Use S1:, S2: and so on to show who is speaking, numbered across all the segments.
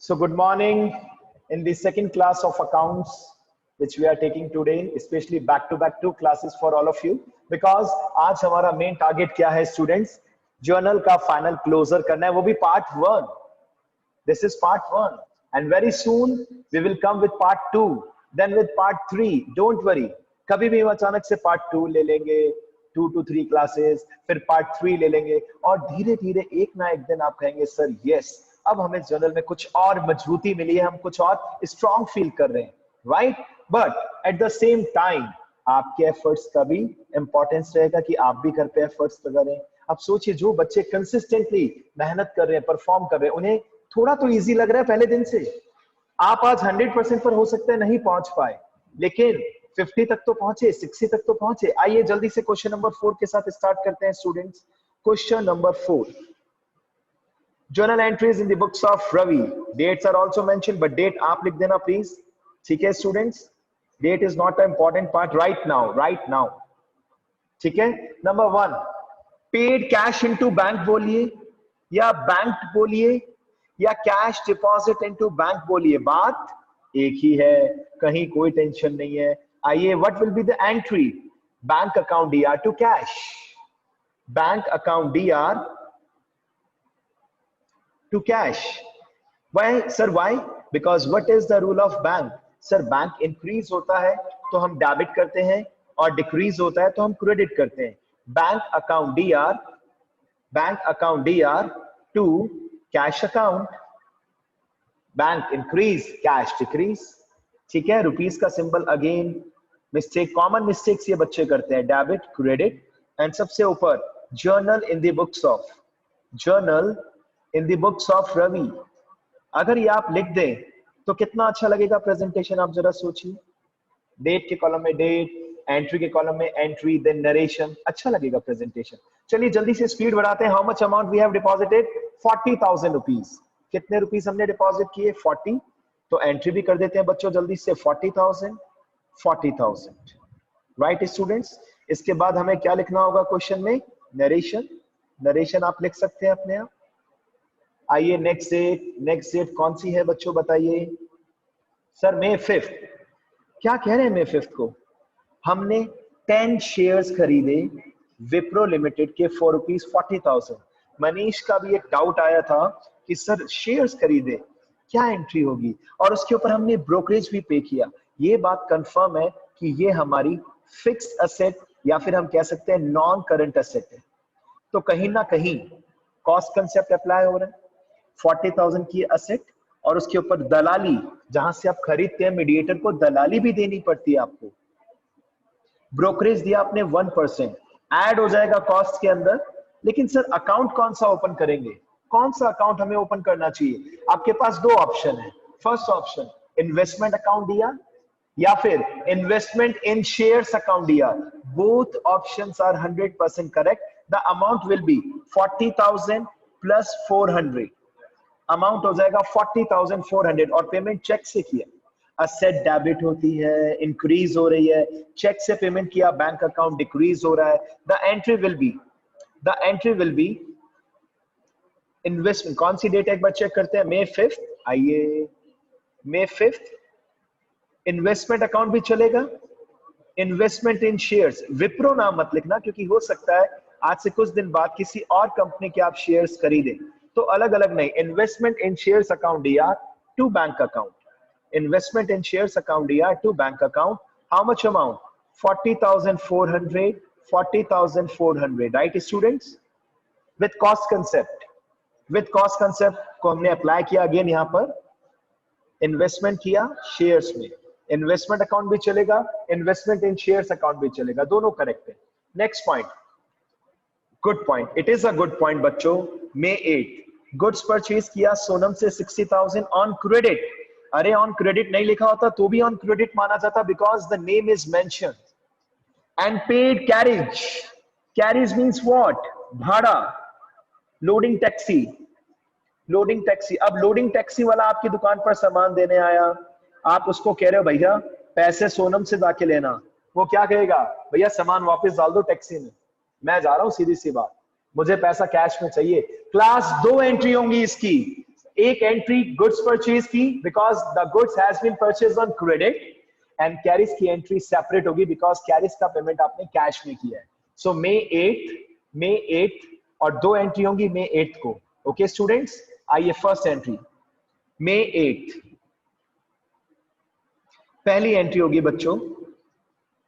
S1: So good morning in the second class of accounts which we are taking today, especially back-to-back two classes for all of you because आज हमारा main target क्या है students? Journal का final closer करना है, वो भी part 1. This is part 1 and very soon we will come with part 2, then with part 3. Don't worry, कभी भी हम अचानक से part 2 ले लेंगे, 2 to 3 classes, फिर part 3 ले लेंगे और धीरे-धीरे एक ना एक दिन आप कहेंगे सर yes, अब हमें जर्नल में कुछ और मजबूती मिली है, हम कुछ और स्ट्रॉन्ग फील कर रहे हैं, right? But at the same time आपके एफर्ट्स का भी इंपॉर्टेंस रहेगा कि आप भी घर पे एफर्ट्स करें. अब सोचिए जो बच्चे कंसिस्टेंटली मेहनत कर रहे हैं, परफॉर्म कर रहे हैं, उन्हें थोड़ा तो इजी लग रहा है पहले दिन से. आप आज 100% पर हो सकते हैं नहीं पहुंच पाए, लेकिन 50 तक तो पहुंचे, 60 तक तो पहुंचे. आइए जल्दी से क्वेश्चन नंबर 4 के साथ स्टार्ट करते हैं students. Question number 4. Journal entries in the books of Ravi. Dates are also mentioned, but date आप लिख देना please. ठीक है students? Date is not an important part right now. Right now. ठीक है? Number 1. Paid cash into bank बोलिए या banked बोलिए या cash deposit into bank बोलिए, बात एक ही है, कहीं कोई टेंशन नहीं है. आइए, what will be the entry? Bank account DR to cash. Bank account DR to cash. Why sir? Why? Because what is the rule of bank? Sir, bank increase होता है तो हम डेबिट करते हैं और डिक्रीज होता है तो हम क्रेडिट करते हैं. Bank account DR to cash account. Bank increase, cash decrease. ठीक है? रुपीस का symbol again mistake, common mistakes ये बच्चे करते हैं, डेबिट क्रेडिट. एंड सबसे ऊपर journal in the books of, journal in the books of Ravi. अगर ये आप लिख दें तो कितना अच्छा लगेगा प्रेजेंटेशन, आप जरा सोचिए. डेट के कॉलम में डेट, एंट्री के कॉलम में एंट्री, देन नरेशन, अच्छा लगेगा प्रेजेंटेशन. चलिए जल्दी से स्पीड बढ़ाते हैं. How much amount we have deposited? 40,000 rupees. कितने रुपीस हमने डिपॉजिट किए? 40. तो एंट्री भी कर देते हैं बच्चों जल्दी से. 40,000 राइट स्टूडेंट्स. इसके बाद हमें क्या लिखना होगा क्वेश्चन में? नरेशन. नरेशन आप लिख सकते हैं अपने आप. आइए नेक्स्ट डेट कौन सी है बच्चों बताइए. Sir May 5th. क्या कह रहे हैं May 5th को? हमने 10 शेयर्स खरीदे विप्रो लिमिटेड के फॉर ₹40,000. मनीष का भी एक डाउट आया था कि सर शेयर्स खरीदे क्या एंट्री होगी, और उसके ऊपर हमने ब्रोकरेज भी पे किया. ये बात कंफर्म है कि ये हमारी फिक्स्ड असेट या फिर हम कह सकते हैं नॉन करंट असेट है. तो कहीं ना कहीं कॉस्ट कंसेप्ट अप्लाई हो रहा है. 40,000 की असेट और उसके ऊपर दलाली, जहां से आप खरीदते हैं मीडिएटर को दलाली भी देनी पड़ती है आपको. ब्रोकरेज दिया आपने 1%, ऐड हो जाएगा कॉस्ट के अंदर. लेकिन सर अकाउंट कौन सा ओपन करेंगे? कौन सा अकाउंट हमें ओपन करना चाहिए? आपके पास दो ऑप्शन है. फर्स्ट ऑप्शन इन्वेस्टमेंट अकाउंट दिया या फिर इन्वेस्टमेंट इन शेयर्स अकाउंट दिया. Both options are 100% correct. The amount will be 40,000 plus 400. Amount हो जाएगा 40,400 और पेमेंट चेक से किया. असेट डेबिट होती है, इंक्रीज हो रही है. चेक से पेमेंट किया, बैंक अकाउंट डिक्रीज हो रहा है. The entry will B investment. कौन सी डेट एक बार चेक करते हैं? May 5th. आइए May 5th. इन्वेस्टमेंट अकाउंट भी चलेगा. इन्वेस्टमेंट इन शेयर्स, विप्रो नाम मत लिखना क्योंकि हो सकता है आज से कुछ दिन बाद किसी और कंपनी के आप शेयर्स खरीदें, तो अलग अलग नहीं. Investment in shares account DR to bank account. Investment in shares account DR to bank account. How much amount? 40,400. Right students? With cost concept को हमने अप्लाई किया अगेन. यहां पर इन्वेस्टमेंट किया शेयर्स में, इन्वेस्टमेंट अकाउंट भी चलेगा, इन्वेस्टमेंट इन शेयर्स अकाउंट भी चलेगा, दोनों करेक्ट है. Next point, good point. It is a good point बच्चों. May 8. गुड्स परचेज किया सोनम से 60,000 ऑन क्रेडिट. अरे ऑन क्रेडिट नहीं लिखा होता तो भी ऑन क्रेडिट माना जाता because the name is mention. And paid carriage. Carriage means what? भाड़ा. Loading taxi. अब लोडिंग टैक्सी वाला आपकी दुकान पर सामान देने आया, आप उसको कह रहे हो भैया पैसे सोनम से जाके लेना. वो क्या कहेगा? भैया सामान वापस डाल दो टैक्सी में, मैं जा रहा हूं, सीधी सी बात, मुझे पैसा कैश में चाहिए. क्लास 2 एंट्री होंगी इसकी. एक एंट्री गुड्स परचेज की because the goods has been purchase on credit, and carriage की एंट्री सेपरेट होगी बिकॉज कैरिज का पेमेंट आपने कैश में किया है. सो मे 8 और 2 एंट्री होंगी मे 8 को. ओके स्टूडेंट्स, आइए फर्स्ट एंट्री मे 8. पहली एंट्री होगी बच्चों,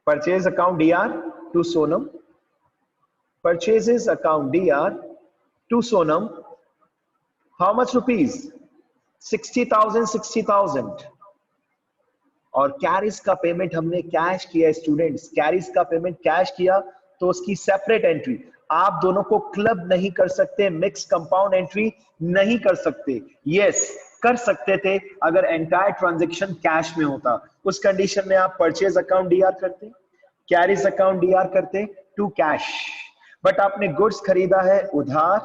S1: purchase account DR to Sonam, purchases account DR to Sonam. How much rupees? 60,000. और कैरिज का पेमेंट हमने कैश किया स्टूडेंट्स, कैरिज का पेमेंट कैश किया तो उसकी सेपरेट एंट्री. आप दोनों को क्लब नहीं कर सकते, मिक्स कंपाउंड एंट्री नहीं कर सकते. यस कर सकते थे अगर एंटायर ट्रांजैक्शन कैश में होता. उस कंडीशन में आप परचेज अकाउंट डीआर करते, कैरिज अकाउंट डीआर करते टू कैश. बट आपने गुड्स खरीदा है उधार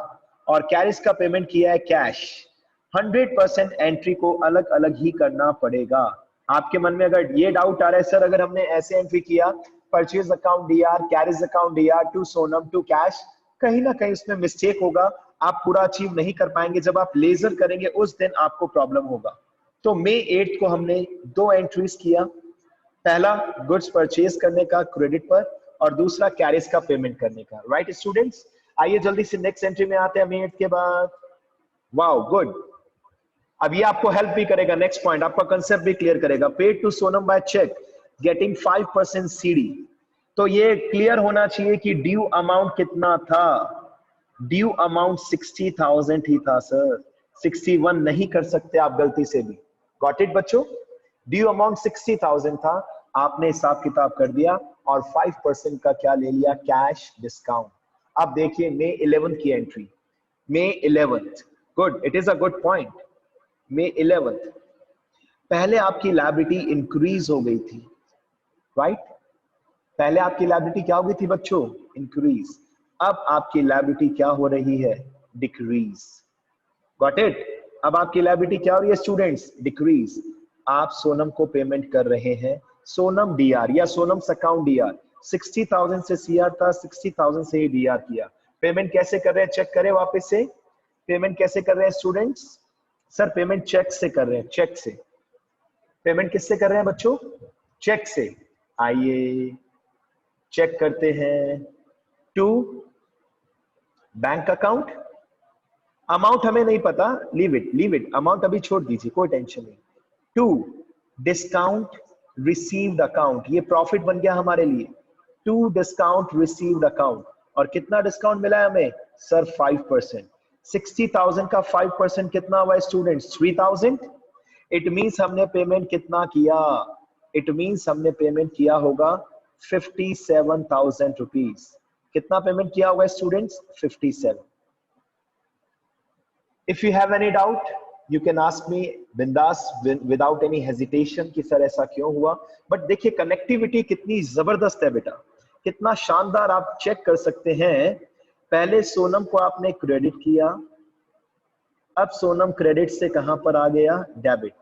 S1: और कैरिज का पेमेंट किया है कैश. 100% एंट्री को अलग अलग ही करना पड़ेगा. आपके मन में अगर ये डाउट आ रहा है सर अगर हमने ऐसे एंट्री किया purchase account DR, carriage account DR to Sonam to cash, कहीं ना कहीं उसमें मिस्टेक होगा, आप पूरा अचीव नहीं कर पाएंगे. जब आप लेजर करेंगे उस दिन आपको प्रॉब्लम होगा. तो मे 8 को हमने 2 एंट्रीज किया, पहला गुड्स परचेज करने का क्रेडिट पर और दूसरा कैरिज का पेमेंट करने का. राइट स्टूडेंट्स, आइए जल्दी से नेक्स्ट एंट्री में आते हैं मे 8 के बाद. Wow good. अब ये आपको हेल्प भी करेगा, नेक्स्ट पॉइंट आपका कंसेप्ट भी क्लियर करेगा. Paid to Sonam by cheque getting 5% CD. तो ये क्लियर होना चाहिए कि ड्यू अमाउंट कितना था. ड्यू अमाउंट 60,000 ही था सर, 61 नहीं कर सकते आप गलती से भी. गॉट इट बच्चों? ड्यू अमाउंट 60,000 था, आपने हिसाब किताब कर दिया और 5% का क्या ले लिया, कैश डिस्काउंट. अब देखिए मे 11 की entry, may 11th. Good, it is a good point. May 11th पहले आपकी लायबिलिटी इंक्रीज हो गई थी. राइट पहले आपकी लायबिलिटी क्या हो गई थी बच्चों, इंक्रीज. अब आपकी लायबिलिटी क्या हो रही है, डिक्रीज. Got it? अब आपकी लायबिलिटी क्या हो रही है स्टूडेंट्स, डिक्रीज. आप सोनम को पेमेंट कर रहे हैं, सोनम डीआर या सोनम अकाउंट डीआर. 60,000 से सीआर था, 60,000 से ही डीआर किया. पेमेंट कैसे कर रहे हैं, चेक करें वापस से. पेमेंट कैसे कर रहे हैं स्टूडेंट्स? सर पेमेंट चेक से कर रहे हैं, चेक से. पेमेंट किससे कर रहे हैं बच्चों, चेक से. आइए चेक करते हैं. टू बैंक अकाउंट, अमाउंट हमें नहीं पता, लीव इट, अमाउंट अभी छोड़ दीजिए, कोई टेंशन नहीं. टू डिस्काउंट रिसीव्ड अकाउंट, ये प्रॉफिट बन गया हमारे लिए. To discount received account. और कितना डिस्काउंट मिला है हमें सर, 5%. 60,000 का 5% कितना हुआ स्टूडेंट्स, 3,000. इट मींस हमने पेमेंट कितना किया, इट मींस हमने पेमेंट किया होगा 57,000 रुपीज. कितना पेमेंट किया होगा students, 57. If you have any doubt, you can ask me बिंदास without any hesitation कि सर ऐसा क्यों हुआ. बट देखिए कनेक्टिविटी कितनी जबरदस्त है बेटा, कितना शानदार. आप चेक कर सकते हैं, पहले सोनम को आपने क्रेडिट किया, अब सोनम क्रेडिट से कहां पर आ गया, debit.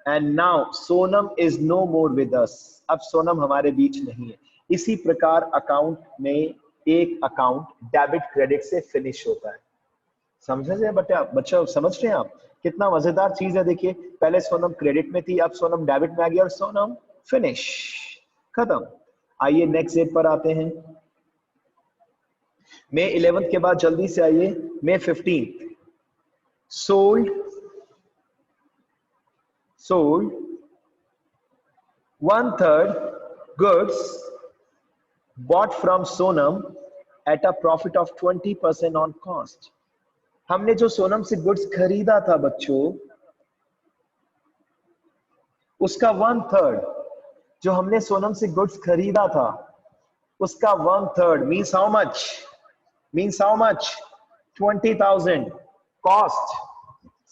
S1: And now Sonam is no more with us, अब सोनम हमारे बीच नहीं है. इसी प्रकार अकाउंट में एक अकाउंट डेबिट क्रेडिट से फिनिश होता है. समझे बच्चा समझ रहे हैं आप? कितना मजेदार चीज है. देखिए पहले सोनम क्रेडिट में थी, अब सोनम डेबिट में आ गया और सोनम फिनिश, खत्म. आइए नेक्स्ट डेट पर आते हैं. मे 11 के बाद जल्दी से आइए मे 15. Sold 1/3 goods bought from Sonam at a profit of 20% on cost. हमने जो सोनम से गुड्स खरीदा था बच्चों, उसका 1/3, जो हमने सोनम से गुड्स खरीदा था उसका 1/3 मीन्स हाउ मच, 20,000. कॉस्ट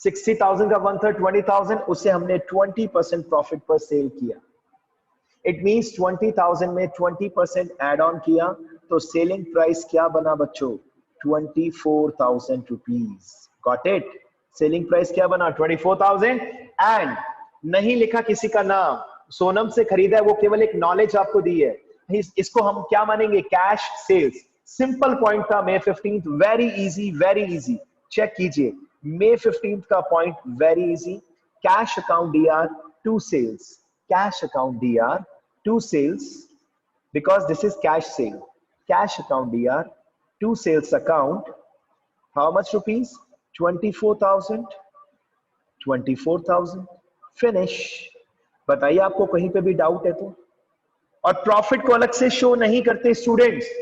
S1: 60,000 का 1/3 20,000, उसे हमने 20% प्रॉफिट पर सेल किया. इट मींस 20,000 में 20% एड ऑन किया तो सेलिंग प्राइस क्या बना बच्चों, 24,000 rupees. Got it? Selling price क्या बना, 24,000. एंड नहीं लिखा किसी का नाम, सोनम से खरीदा है, वो केवल एक नॉलेज आपको दी है. इसको हम क्या मानेंगे, कैश सेल्स. सिंपल पॉइंट था May 15th. Very easy, check कीजिए. May 15th का point very easy, cash account DR to sales, cash account DR to sales, because this is cash sale, cash account DR to sales account, how much rupees? 24,000, 24,000 finish. बताइए आपको कहीं पे भी doubt है तो। और profit को अलग से शो नहीं करते स्टूडेंट्स।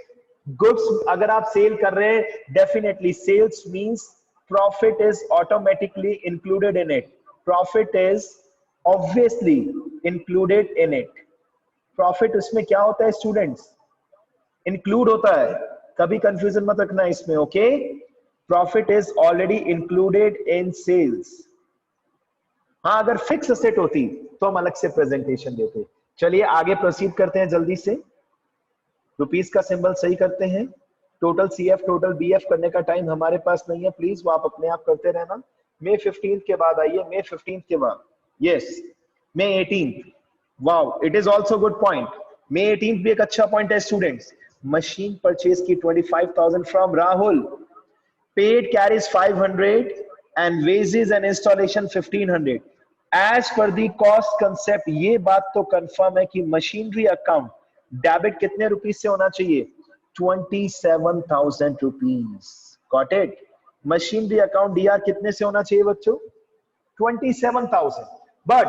S1: गुड्स अगर आप सेल कर रहे हैं, definitely sales means profit is automatically included in it, profit is obviously included in it. Profit उसमें क्या होता है स्टूडेंट्स? इंक्लूड होता है, कभी कंफ्यूजन मत रखना इसमें, okay? Profit is already included in sales. हाँ, अगर फिक्स असेट होती तो हम अलग से प्रेजेंटेशन देते। चलिए आगे प्रोसीड करते हैं जल्दी से। रुपीस का सिंबल सही करते हैं। टोटल CF टोटल BF करने का टाइम हमारे पास नहीं है, प्लीज वो आप अपने आप करते रहना। May 15th के बाद आइए, May 15th के बाद, yes May 18th, wow it is also good point. May 18th भी एक अच्छा पॉइंट है स्टूडेंट्स। मशीन परचेज की 25,000 from Rahul, paid carriage 500 and wages and installation 1500। As per the cost concept ये बात तो कंफर्म है कि मशीनरी अकाउंट डेबिट कितने रुपीज से होना चाहिए? 27,000 rupees. Got it? Machinery account DR कितने से होना चाहिए बच्चों? 27,000। बट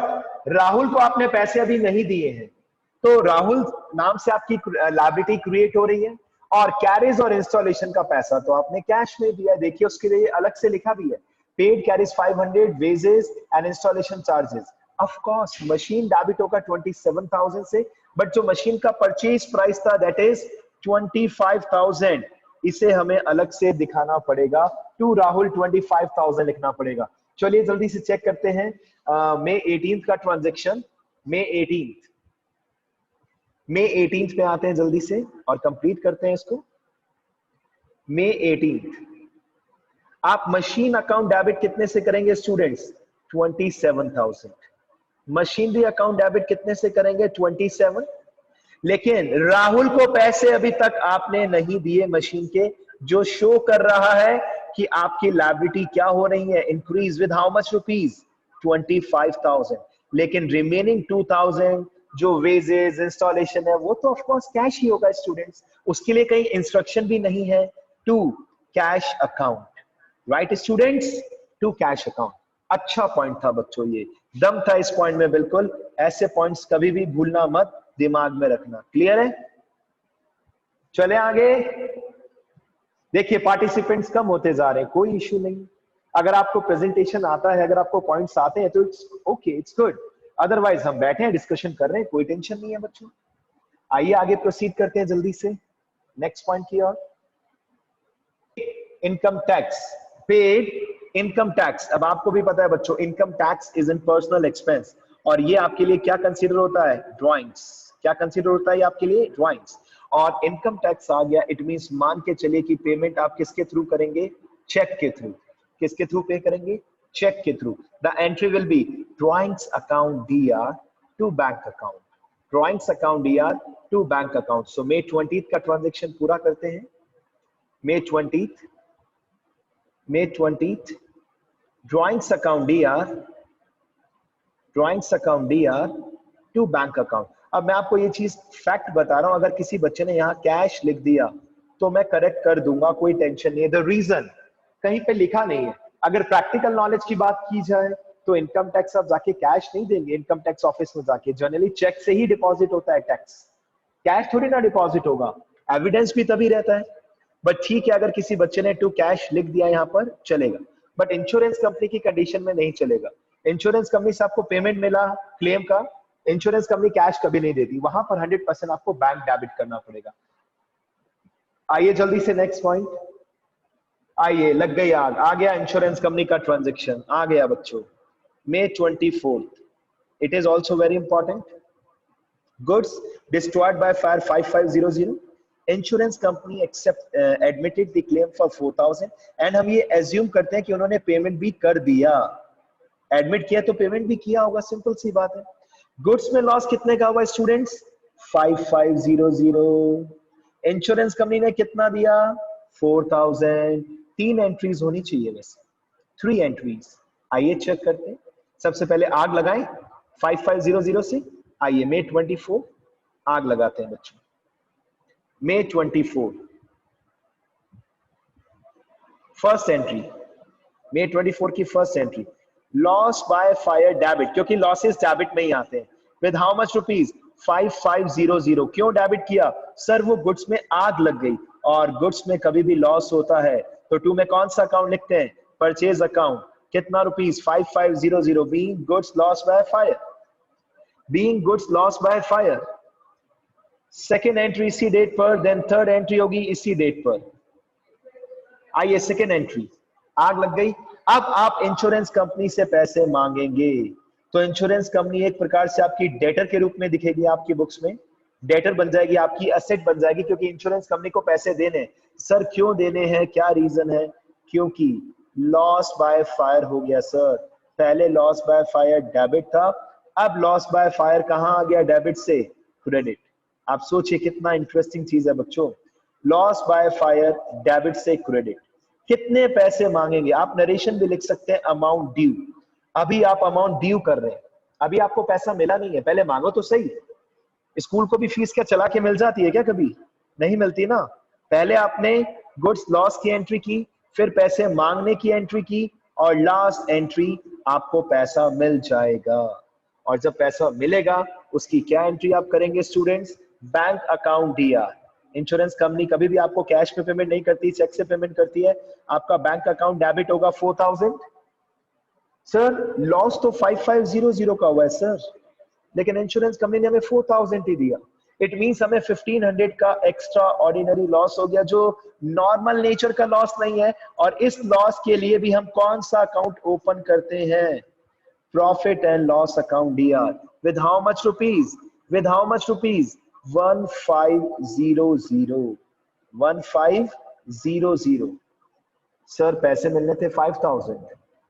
S1: राहुल को आपने पैसे अभी नहीं दिए हैं, तो राहुल नाम से आपकी लायबिलिटी क्रिएट हो रही है, और कैरेज और इंस्टॉलेशन का पैसा तो आपने कैश में दिया है। देखिए उसके लिए अलग से लिखा भी है, paid carriage 500, wages and installation charges. Of course machine debit होगा 27,000 से, बट जो मशीन का परचेज प्राइस था दैट इज 25,000, इसे हमें अलग से दिखाना पड़ेगा। टू राहुल 25,000 लिखना पड़ेगा। चलिए जल्दी से चेक करते हैं May 18th का ट्रांजैक्शन। May 18th पे आते हैं जल्दी से और कंप्लीट करते हैं इसको। May 18th आप मशीन अकाउंट डेबिट कितने से करेंगे स्टूडेंट्स? 27,000। मशीनरी अकाउंट डेबिट कितने से करेंगे? 27। लेकिन राहुल को पैसे अभी तक आपने नहीं दिए मशीन के, जो शो कर रहा है कि आपकी लायबिलिटी क्या हो रही है, increase with how much rupees? 25,000। लेकिन रिमेनिंग 2,000 जो वेजेस इंस्टॉलेशन है वो तो ऑफ कोर्स कैश ही होगा स्टूडेंट्स, उसके लिए कहीं इंस्ट्रक्शन भी नहीं है। To cash account, right students? To cash account. अच्छा पॉइंट था बच्चों, ये दम था इस पॉइंट में बिल्कुल। ऐसे पॉइंट्स कभी भी भूलना मत, दिमाग में रखना। क्लियर है? चले आगे। देखिए पार्टिसिपेंट्स कम होते जा रहे हैं, कोई इश्यू नहीं। अगर आपको प्रेजेंटेशन आता है, अगर आपको पॉइंट्स आते हैं तो it's okay, it's good. Otherwise हम बैठे हैं, डिस्कशन कर रहे हैं, कोई टेंशन नहीं है बच्चों। आइए आगे प्रोसीड करते हैं जल्दी से नेक्स्ट पॉइंट की ओर। Income tax, paid income tax. अब आपको भी पता है बच्चों, income tax is in personal expense, और ये आपके लिए क्या कंसीडर होता है? ड्राइंग्स। क्या कंसीडर होता है आपके लिए? ड्राइंग्स। और इनकम टैक्स आ गया, इट मींस मान के चलिए कि पेमेंट आप किसके थ्रू करेंगे? चेक के थ्रू। किसके थ्रू पे करेंगे? चेक के थ्रू। The entry will be drawings account DR to bank account, drawings account DR to bank account. So May 20th का ट्रांजेक्शन पूरा करते हैं। May 20th drawings account DR to bank account. अब मैं आपको ये चीज फैक्ट बता रहा हूं, अगर किसी बच्चे ने यहाँ कैश लिख दिया तो मैं करेक्ट कर दूंगा, कोई टेंशन नहीं है। द रीजन कहीं पे लिखा नहीं है। अगर प्रैक्टिकल नॉलेज की बात की जाए तो इनकम टैक्स आप जाके कैश नहीं देंगे, इनकम टैक्स ऑफिस में जाके जनरली चेक से ही डिपॉजिट होता है टैक्स, कैश थोड़ी ना डिपॉजिट होगा। एविडेंस भी तभी रहता है। बट ठीक है, अगर किसी बच्चे ने टू कैश लिख दिया यहाँ पर चलेगा, बट इंश्योरेंस कंपनी की कंडीशन में नहीं चलेगा। इंश्योरेंस कंपनी से आपको पेमेंट मिला क्लेम का, इंश्योरेंस कंपनी कैश कभी नहीं देती, वहां पर 100% आपको बैंक डेबिट करना पड़ेगा। आइए जल्दी से नेक्स्ट पॉइंट। आइए, लग गई आग, आ गया इंश्योरेंस कंपनी का ट्रांजैक्शन आ गया बच्चों। May 24th, it is also very important. Goods destroyed by fire 5500, insurance company admitted the claim for 4,000 and हम ये assume करते हैं कि उन्होंने पेमेंट भी कर दिया। एडमिट किया तो पेमेंट भी किया होगा, सिंपल सी बात है। गुड्स में लॉस कितने का हुआ स्टूडेंट्स? 5500। इंश्योरेंस कंपनी ने कितना दिया? 4,000। 3 एंट्रीज होनी चाहिए वैसे, 3 एंट्रीज। आइए चेक करते हैं। सबसे पहले आग लगाएं 5500 से। आइए May 24 आग लगाते हैं बच्चों। May 24 फर्स्ट एंट्री, May 24 की first entry, loss by fire debit, क्योंकि लॉसेस डेबिट में ही आते हैं। With how much rupees 5500। क्यों डेबिट किया सर? वो गुड्स में आग लग गई, और गुड्स में कभी भी लॉस होता है तो टू में कौन सा अकाउंट लिखते हैं? Purchase account. कितना rupees? 5500। Being goods loss by fire, being goods loss by fire. Second entry इसी डेट पर, देन थर्ड एंट्री होगी इसी डेट पर। आइए सेकेंड एंट्री, आग लग गई। अब आप इंश्योरेंस कंपनी से पैसे मांगेंगे, तो इंश्योरेंस कंपनी एक प्रकार से आपकी डेटर के रूप में दिखेगी आपकी बुक्स में। डेटर बन जाएगी, आपकी असेट बन जाएगी, क्योंकि इंश्योरेंस कंपनी को पैसे देने। सर क्यों देने हैं, क्या रीजन है? क्योंकि लॉस बाय फायर हो गया सर। पहले लॉस बाय फायर डेबिट था, अब लॉस बाय फायर कहां आ गया? डेबिट से क्रेडिट। आप सोचिए कितना इंटरेस्टिंग चीज है बच्चों। लॉस बाय फायर डेबिट से क्रेडिट। कितने पैसे मांगेंगे? आप नरेशन भी लिख सकते हैं अमाउंट ड्यू। अभी आप अमाउंट ड्यू कर रहे हैं, अभी आपको पैसा मिला नहीं है, पहले मांगो तो सही। स्कूल को भी फीस क्या चला के मिल जाती है क्या? कभी नहीं मिलती ना। पहले आपने गुड्स लॉस की एंट्री की, फिर पैसे मांगने की एंट्री की, और लास्ट एंट्री आपको पैसा मिल जाएगा। और जब पैसा मिलेगा उसकी क्या एंट्री आप करेंगे students? Bank account DR. Insurance company कभी भी आपको कैश पे पेमेंट नहीं करती, चेक से पेमेंट करती है। आपका बैंक अकाउंट डेबिट होगा 4000। सर लॉस तो 5500 का हुआ है सर, लेकिन इंश्योरेंस कंपनी ने हमें 4000 ही दिया। इट मींस हमें 1500 का एक्स्ट्रा ऑर्डिनरी लॉस हो गया, जो नॉर्मल नेचर का लॉस नहीं है। और इस लॉस के लिए भी हम कौन सा अकाउंट ओपन करते हैं? Profit and loss account DR. With how much rupees? With how much rupees? 1500। 1500। Sir पैसे मिलने थे 5000,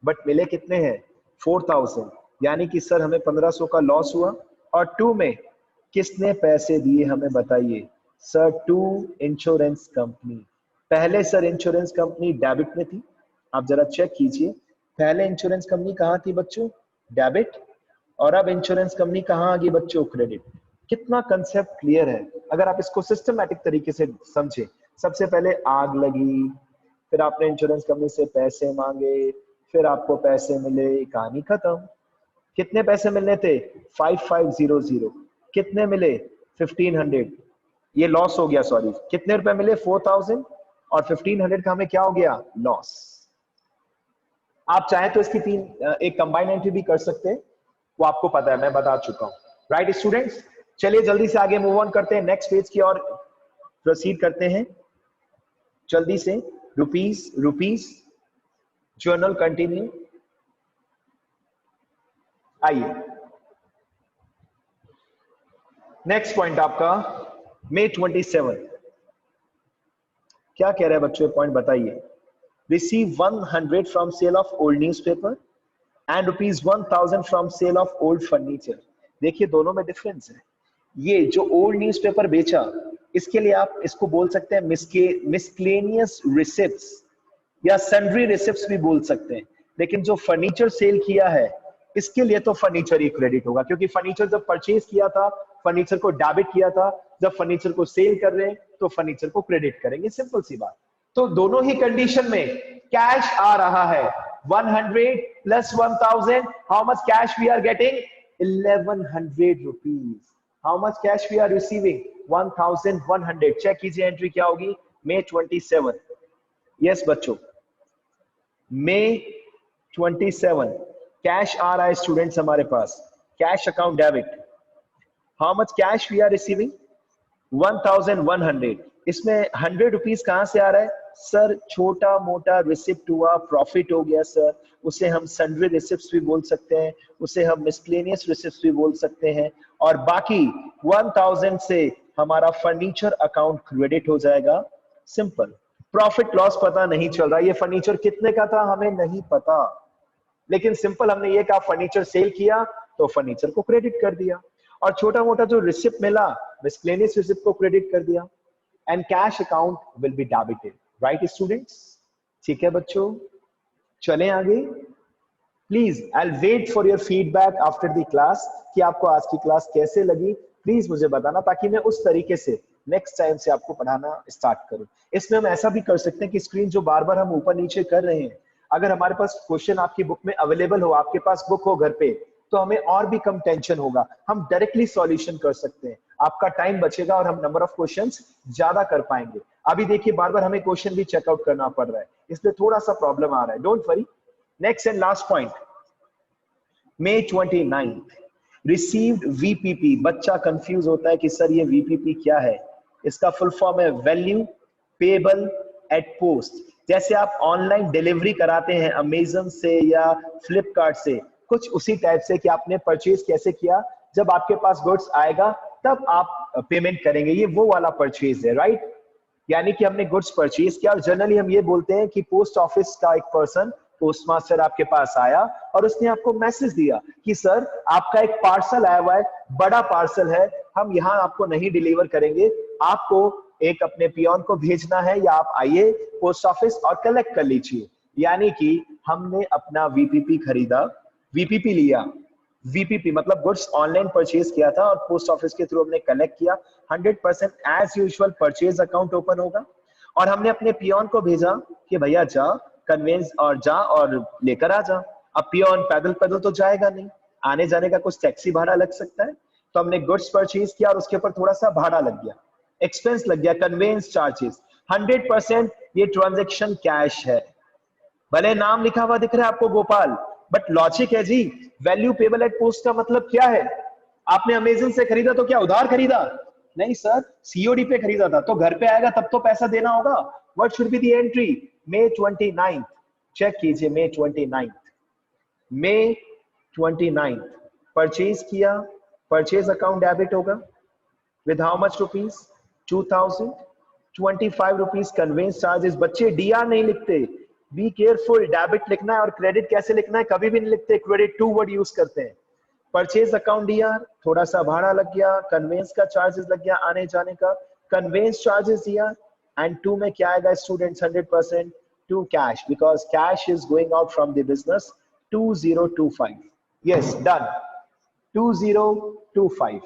S1: बट मिले कितने हैं? 4000। यानी कि सर हमें 1500 का लॉस हुआ। और टू में किसने पैसे दिए हमें बताइए? Sir to insurance company. पहले सर इंश्योरेंस कंपनी डेबिट में थी, आप जरा चेक कीजिए। पहले इंश्योरेंस कंपनी कहां थी बच्चों? डेबिट। और अब इंश्योरेंस कंपनी कहां आ गई बच्चों? क्रेडिट। कितना कंसेप्ट क्लियर है अगर आप इसको सिस्टमैटिक तरीके से समझे। सबसे पहले आग लगी, फिर आपने इंश्योरेंस कंपनी से पैसे मांगे, फिर आपको पैसे मिले, कहानी खत्म। कितने पैसे मिलने थे? 5500। कितने मिले? 1500। ये लॉस हो गया, सॉरी। कितने रुपए मिले? 4000। और 1500 का हमें क्या हो गया? लॉस। आप चाहे तो इसकी एक कंबाइंड एंट्री भी कर सकते हैं, वो आपको पता है, मैं बता चुका हूं। राइट स्टूडेंट्स, चलिए जल्दी से आगे मूव ऑन करते हैं, नेक्स्ट पेज की और प्रोसीड करते हैं जल्दी से। Rupees rupees, journal continue. आइए नेक्स्ट पॉइंट आपका May 27। क्या कह रहे हैं बच्चों? पॉइंट बताइए। Receive 100 from sale of old newspaper and rupees 1000 from sale of old furniture. देखिए दोनों में डिफरेंस है। ये जो ओल्ड न्यूज़पेपर बेचा, इसके लिए आप इसको बोल सकते हैं मिसक्लेनियस रिसिप्ट्स या सन्ड्री रिसिप्ट्स भी बोल सकते हैं। लेकिन जो फर्नीचर सेल किया है, इसके लिए तो फर्नीचर ही क्रेडिट होगा, क्योंकि फर्नीचर जब परचेज किया था, फर्नीचर को डेबिट किया था। जब फर्नीचर को सेल कर रहे हैं तो फर्नीचर को क्रेडिट करेंगे, सिंपल सी बात। तो दोनों ही कंडीशन में कैश आ रहा है। 100 plus 1000, how much cash we are getting? 1100 rupees. How much cash we are receiving? 1100। Check कीजिए एंट्री क्या होगी? May 27। यस बच्चों, May 27 कैश आ रहा है स्टूडेंट्स हमारे पास, cash account debit. How much cash we are receiving? 1100। इसमें 100 रुपीज कहां से आ रहा है? सर छोटा मोटा रिसिप्ट हुआ, प्रॉफिट हो गया सर, उसे हम सन्ड्री रिसिप्ट्स भी बोल सकते हैं, उसे हम मिसक्लेनियस रिसिप्ट्स भी बोल सकते हैं। और बाकी 1000 से हमारा फर्नीचर अकाउंट क्रेडिट हो जाएगा। सिंपल। प्रॉफिट लॉस पता नहीं चल रहा, ये फर्नीचर कितने का था हमें नहीं पता, लेकिन सिंपल हमने ये कहा फर्नीचर सेल किया तो फर्नीचर को क्रेडिट कर दिया, और छोटा मोटा जो रिसिप्ट मिला मिसक्लेनियस रिसिप्ट को क्रेडिट कर दिया। And cash account will be debited. Right students? ठीक है बच्चों, चलें आगे। Please I wait for your feedback after the class कि आपको आज की क्लास कैसे लगी। प्लीज मुझे बताना ताकि मैं उस तरीके से नेक्स्ट टाइम से आपको पढ़ाना स्टार्ट करूं। इसमें हम ऐसा भी कर सकते हैं कि स्क्रीन जो बार बार हम ऊपर नीचे कर रहे हैं, अगर हमारे पास क्वेश्चन आपकी बुक में अवेलेबल हो, आपके पास बुक हो घर पे, तो हमें और भी कम टेंशन होगा, हम डायरेक्टली सॉल्यूशन कर सकते हैं, आपका टाइम बचेगा और हम नंबर ऑफ क्वेश्चंस ज्यादा कर पाएंगे। अभी देखिए बार बार हमें क्वेश्चन भी चेकआउट करना पड़ रहा है, इसलिए थोड़ा सा प्रॉब्लम आ रहा है। Don't worry. Next and last point, May 29th received VPP. बच्चा कंफ्यूज होता है कि सर ये वीपीपी क्या है। इसका फुल फॉर्म है वैल्यू पेबल एट पोस्ट। जैसे आप ऑनलाइन डिलीवरी कराते हैं अमेजन से या फ्लिपकार्ट से, कुछ उसी टाइप से कि आपने परचेज कैसे किया, जब आपके पास गुड्स आएगा तब आप पेमेंट करेंगे, ये वो वाला परचेज है, राइट। यानी कि हमने गुड्स परचेज किया और जनरली हम ये बोलते हैं कि पोस्ट ऑफिस का एक पर्सन, पोस्टमास्टर आपके पास आया और उसने आपको मैसेज दिया कि सर आपका एक पार्सल आया हुआ है, बड़ा पार्सल है, हम यहाँ आपको नहीं डिलीवर करेंगे, आपको एक अपने पियोन को भेजना है या आप आइए पोस्ट ऑफिस और कलेक्ट कर लीजिए। यानी कि हमने अपना वीपीपी खरीदा, वीपीपी लिया, वीपीपी मतलब गुड्स ऑनलाइन परचेज किया था और पोस्ट ऑफिस के थ्रू हमने कलेक्ट किया। 100% as usual purchase account open होगा और हमने अपने पियोन को भेजा कि भैया जा कन्वेंस और जा और लेकर आ जा। अब पियोन पैदल पैदल तो जाएगा नहीं, आने जाने का कुछ टैक्सी भाड़ा लग सकता है, तो हमने गुड्स परचेज किया और उसके ऊपर थोड़ा सा भाड़ा लग गया, एक्सपेंस लग गया, कन्वेंस चार्जेस। 100% ये ट्रांजेक्शन कैश है। भले नाम लिखा हुआ दिख रहा है आपको गोपाल, बट लॉजिक है जी। वैल्यू पेबल एट पोस्ट का मतलब क्या है? आपने अमेजन से खरीदा तो क्या उधार खरीदा? नहीं सर, सीओडी पे खरीदा था, तो घर पे आएगा तब तो पैसा देना होगा। What should be the entry? May 29th। Check कीजिए May 29th। May 29th purchase किया, परचेज अकाउंट डेबिट होगा with how much rupees? 2000। 25 rupees conveyance charges. बच्चे डीआर नहीं लिखते, बी केयरफुल। डेबिट लिखना है और क्रेडिट कैसे लिखना है कभी भी नहीं लिखते, क्रेडिट टू वर्ड यूज करते हैं। परचेज अकाउंट डीआर, थोड़ा सा भाड़ा लग गया, कन्वेंस का चार्जेस लग गया आने जाने का, कन्वेंस चार्जेस दिया, एंड टू में क्या आएगा students? 100% to cash, because cash is going out from the business. 2025। Yes done, 2025।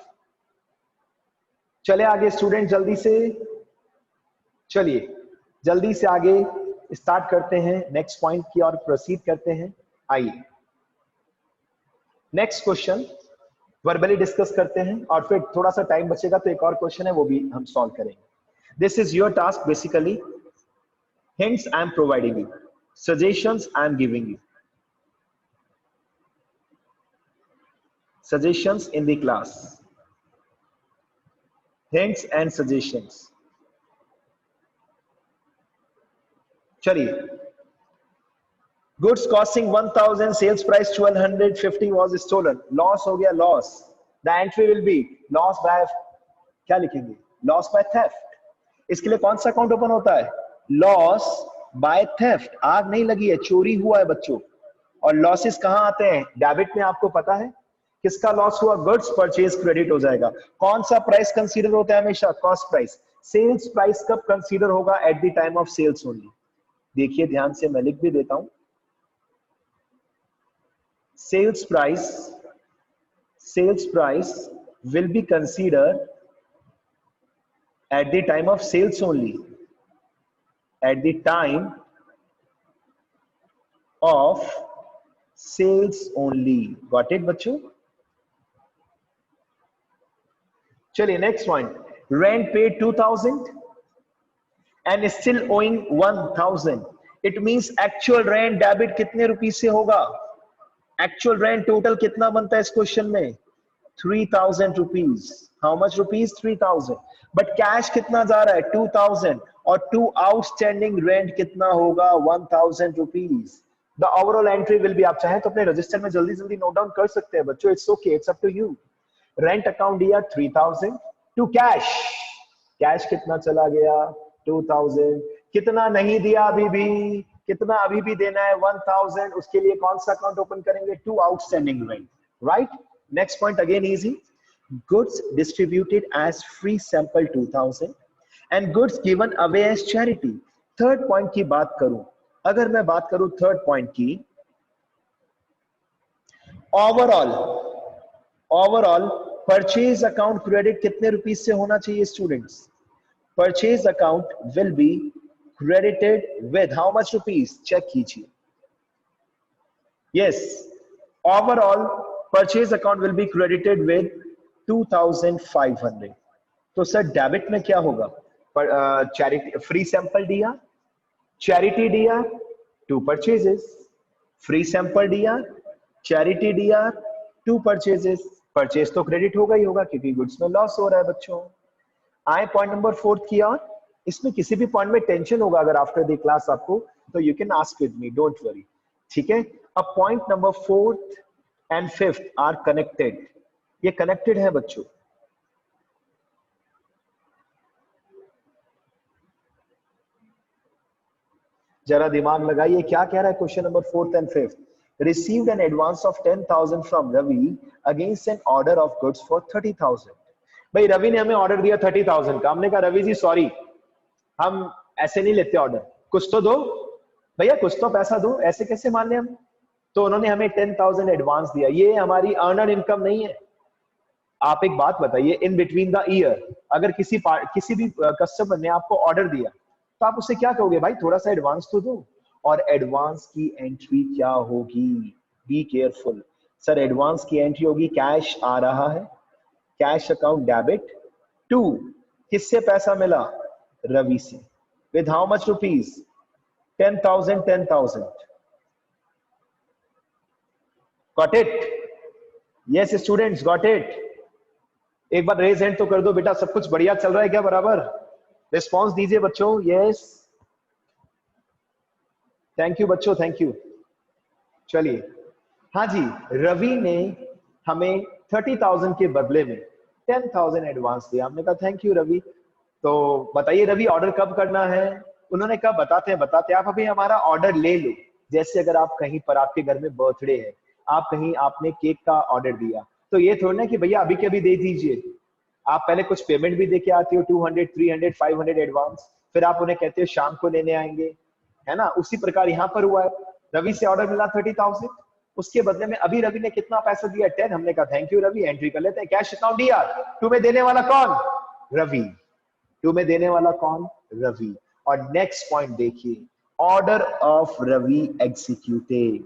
S1: चले आगे स्टूडेंट, जल्दी से चलिए, जल्दी से आगे स्टार्ट करते हैं, नेक्स्ट पॉइंट की ओर प्रोसीड करते हैं। आइए नेक्स्ट क्वेश्चन वर्बली डिस्कस करते हैं और फिर थोड़ा सा टाइम बचेगा तो एक और क्वेश्चन है वो भी हम सॉल्व करेंगे। This is your task basically. Hints I am providing you, suggestions I am giving you, suggestions in the class, hints and suggestions। चलिए, goods costing 1000, sales price 1250 was stolen, loss हो गया, loss, the entry will be loss by, क्या लिखेंगे? loss by theft। इसके लिए कौन सा account open होता है? loss by theft। आग नहीं लगी है, चोरी हुआ है बच्चों। और लॉसेस कहां आते हैं? डेबिट में। आपको पता है किसका लॉस हुआ? गुड्स परचेज क्रेडिट हो जाएगा। कौन सा प्राइस कंसीडर होता है हमेशा? Cost price. सेल्स प्राइस कब कंसीडर होगा? At the time of sales only. देखिए ध्यान से, मैं लिख भी देता हूं। Sales price will be consider at the time of sales only, at the time of sales only. Got it बच्चों? चलिए next point, rent paid 2000 and still owing 1000। It means actual rent debit कितने rupees से होगा? Actual rent total कितना बनता है इस question में? 3000 rupees. How much rupees? 3000। But cash कितना जा रहा है? 2000। और टू आउटस्टैंडिंग रेंट कितना होगा? 1000 rupees. The overall entry will B, आप चाहें तो अपने रजिस्टर में जल्दी जल्दी नोट डाउन कर सकते हैं बच्चों, it's okay, it's up to you. Rent account दिया 3000 टू कैश, कैश कितना चला गया? 2000। कितना नहीं दिया अभी भी? कितना अभी भी देना है? 1000। उसके लिए कौन सा अकाउंट ओपन करेंगे? To outstanding rent, right. Next point again easy, goods distributed as free sample 2000 and goods given away as charity. Third point की बात करूं अगर मैं बात करूं थर्ड पॉइंट की, ओवरऑल परचेज अकाउंट क्रेडिट कितने रुपीस से होना चाहिए students? Purchase account will be credited with how much rupees? Check कीजिए। Yes, overall purchase account will be credited with 2500। तो सर डेबिट में क्या होगा? चैरिटी फ्री सैंपल दिया, चैरिटी दिया, टू परचेजेस। फ्री सैंपल दिया, चैरिटी दिया, टू परचेजेस। परचेज तो क्रेडिट होगा ही होगा क्योंकि गुड्स में लॉस हो रहा है बच्चों। आए पॉइंट नंबर 4 की ओर। इसमें किसी भी पॉइंट में टेंशन होगा अगर आफ्टर द क्लास आपको, तो you can ask with me, don't worry, ठीक है। अब point number 4th and 5th are connected. ये कनेक्टेड है बच्चों। जरा दिमाग लगाइए, क्या कह रहा है question number 4th and 5th? Received an advance of 10,000 from Ravi against an order of goods for 30,000। भाई रवि ने हमें ऑर्डर दिया 30,000 का, हमने कहा रवि जी सॉरी, हम ऐसे नहीं लेते ऑर्डर, कुछ तो दो भैया, कुछ तो पैसा दो, ऐसे कैसे मान लें हम? तो उन्होंने हमें 10,000 एडवांस दिया। ये हमारी अर्नड इनकम नहीं है। आप एक बात बताइए, इन बिटवीन द ईयर अगर किसी भी कस्टमर ने आपको ऑर्डर दिया तो आप उससे क्या कहोगे? भाई थोड़ा सा एडवांस तो दो। और एडवांस की एंट्री क्या होगी? Be careful. सर एडवांस की एंट्री होगी कैश आ रहा है, कैश अकाउंट डेबिट टू, किससे पैसा मिला? रवि से। With how much rupees? 10,000 10,000। Got it? Yes students, got it? एक बार रेज हैंड तो कर दो बेटा, सब कुछ बढ़िया चल रहा है क्या? बराबर रिस्पॉन्स दीजिए बच्चों। यस, थैंक यू बच्चों, थैंक यू। चलिए, हाँ जी, रवि ने हमें 30,000 के बदले में 10,000 एडवांस दिया। हमने कहा थैंक यू रवि। तो बताइए रवि ऑर्डर कब करना है? उन्होंने कहा बताते हैं, आप अभी हमारा ऑर्डर ले लो। जैसे अगर आप कहीं पर, आपके घर में बर्थडे है, आप कहीं आपने केक का ऑर्डर दिया, तो ये थोड़ा ना कि भैया अभी के अभी दे दीजिए। आप पहले कुछ पेमेंट भी देके आते हो, 200 300 500 एडवांस, फिर आप उन्हें कहते हो शाम को लेने आएंगे, है ना? उसी प्रकार यहाँ पर हुआ है। रवि से ऑर्डर मिला 30,000, उसके बदले में अभी रवि ने कितना पैसा दिया? 10। हमने कहा थैंक यू रवि, एंट्री कर लेते हैं। कैश अकाउंट दिया। तुम्हें देने वाला कौन? रवि। तुम्हें देने वाला कौन? रवि। और नेक्स्ट पॉइंट देखिए, order of Ravi executed.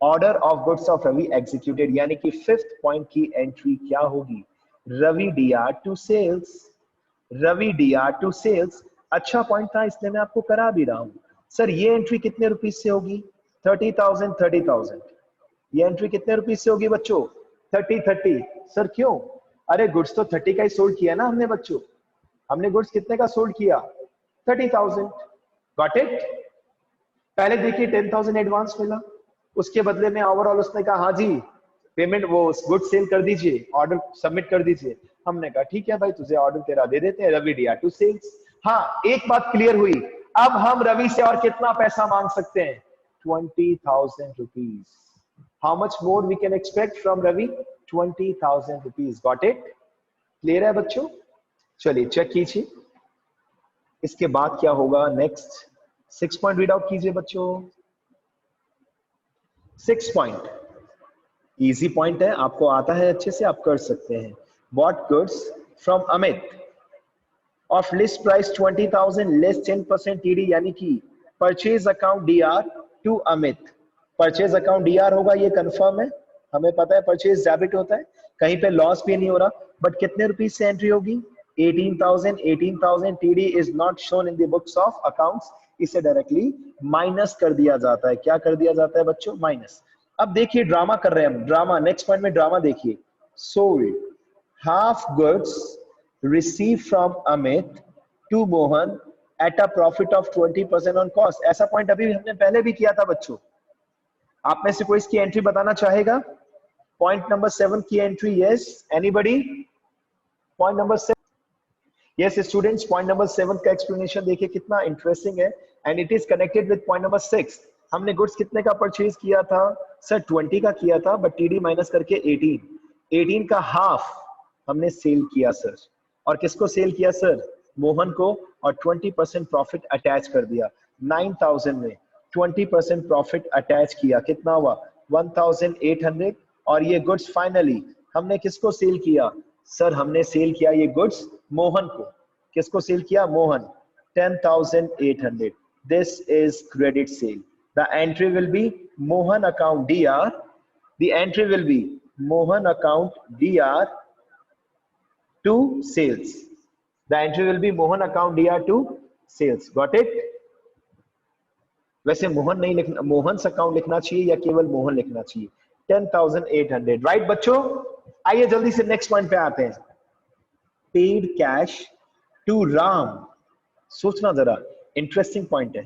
S1: Order of goods of Ravi executed, यानी कि 5th पॉइंट की एंट्री क्या होगी? Ravi DR to sales. Ravi DR to sales. अच्छा पॉइंट था, इसलिए मैं आपको करा भी रहा हूं। सर ये एंट्री कितने रुपीज से होगी? 30,000 30,000। ये एंट्री कितने रुपीज से होगी बच्चों? 30 30। सर क्यों? अरे गुड्स तो 30 का ही सोल्ड किया ना हमने बच्चों। हमने गुड्स कितने का सोल्ड किया? 30,000। Got it? पहले देखिए 10,000 एडवांस मिला, उसके बदले में ओवरऑल उसने कहा हाँ जी पेमेंट, वो गुड सेल कर दीजिए, ऑर्डर सबमिट कर दीजिए। हमने कहा ठीक है भाई, तुझे ऑर्डर तेरा दे देते हैं, रवि डीआर टू सेल्स। हाँ, एक बात क्लियर हुई, अब हम रवि से और कितना पैसा मांग सकते हैं? 20,000 rupees. How much more we can expect from Ravi? 20,000 rupees. Got it? Clear है बच्चों? चलिए चेक कीजिए, इसके बाद क्या होगा नेक्स्ट? 6 पॉइंट रीड आउट कीजिए बच्चों। 6 पॉइंट इजी पॉइंट है, आपको आता है अच्छे से, आप कर सकते हैं। Bought goods from Amit of list price 20,000 less 10% TD, यानी कि purchase account DR to Amit. Purchase account DR होगा, ये कंफर्म है, हमें पता है परचेज डेबिट होता है, कहीं पे लॉस भी नहीं हो रहा। बट कितने रुपीस से एंट्री होगी? 18,000। 18,000 TD is not shown in the books of accounts, इसे डायरेक्टली माइनस कर दिया जाता है। क्या कर दिया जाता है बच्चों? माइनस। अब देखिए ड्रामा कर रहे हैं हम, ड्रामा नेक्स्ट पॉइंट में ड्रामा देखिए। Sold half goods received from Amit to Mohan at a profit of 20% on cost। ऐसा पॉइंट अभी हमने पहले भी किया था बच्चों। आप में से कोई इसकी एंट्री बताना चाहेगा? पॉइंट नंबर 7 की entry. Yes anybody? Point number 7। Yes students, point number 7 का एक्सप्लेनेशन देखिए कितना इंटरेस्टिंग है, and it is connected with point number 6। हमने गुड्स कितने का परचेज किया था? सर 20 का किया था, बट टीडी माइनस करके 18 का हाफ हमने सेल किया सर। और किसको सेल किया सर? मोहन को। और 20% प्रॉफिट अटैच कर दिया। 9,000 में 20% प्रॉफिट अटैच किया, कितना हुआ 1800, और ये गुड्स फाइनली हमने किसको सेल किया सर? हमने सेल किया ये गुड्स मोहन को। किसको सेल किया? Mohan. 10,800. This is credit sale. The entry will be Mohan account DR. The entry will be Mohan account DR to sales. The entry will be Mohan account DR to sales. Got it? वैसे मोहन नहीं लिखना, Mohan account लिखना चाहिए या केवल मोहन लिखना चाहिए? 10,800. Right बच्चों? आइए जल्दी से नेक्स्ट पॉइंट पे आते हैं। Paid cash to Ram. सोचना जरा, इंटरेस्टिंग पॉइंट है।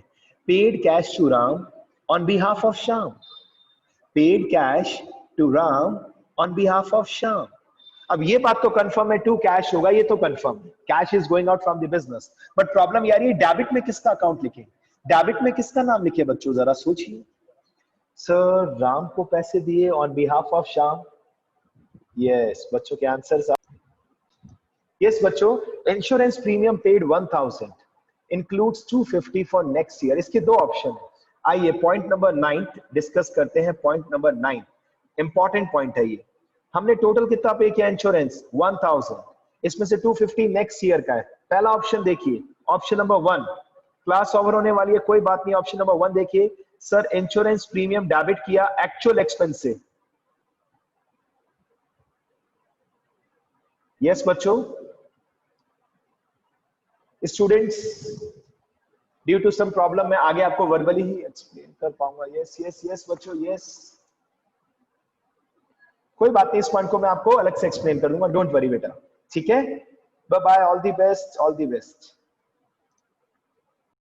S1: Paid cash to Ram on behalf of Shyam. Paid cash to Ram on behalf of Shyam. अब ये बात तो कंफर्म है, टू कैश होगा, ये तो कंफर्म है, cash is going out from the business. But problem यार ये डेबिट में किसका अकाउंट लिखे? डेबिट में किसका नाम लिखे बच्चों? जरा सोचिए। सर राम को पैसे दिए on behalf of Shyam. Yes बच्चों के आंसर्स। यस बच्चों, insurance premium paid 1000 includes 250 for next year. इसके दो ऑप्शन है। आइए पॉइंट नंबर 9 डिस्कस करते हैं। पॉइंट नंबर 9 इंपॉर्टेंट पॉइंट है ये। हमने टोटल कितना पे किया इंश्योरेंस? 1000। इसमें से 250 नेक्स्ट ईयर का है। पहला ऑप्शन देखिए, ऑप्शन नंबर 1। क्लास ओवर होने वाली है, कोई बात नहीं। ऑप्शन नंबर 1 देखिए, सर इंश्योरेंस प्रीमियम डेबिट किया एक्चुअल एक्सपेंस से। यस बच्चों, students due to some problem मैं आगे आपको वर्बली ही एक्सप्लेन कर पाऊंगा। यस यस यस बच्चों, यस कोई बात नहीं, इस पॉइंट को मैं आपको अलग से एक्सप्लेन कर दूंगा, डोंट वरी बेटा। ठीक है, bye bye, all the best, all the best.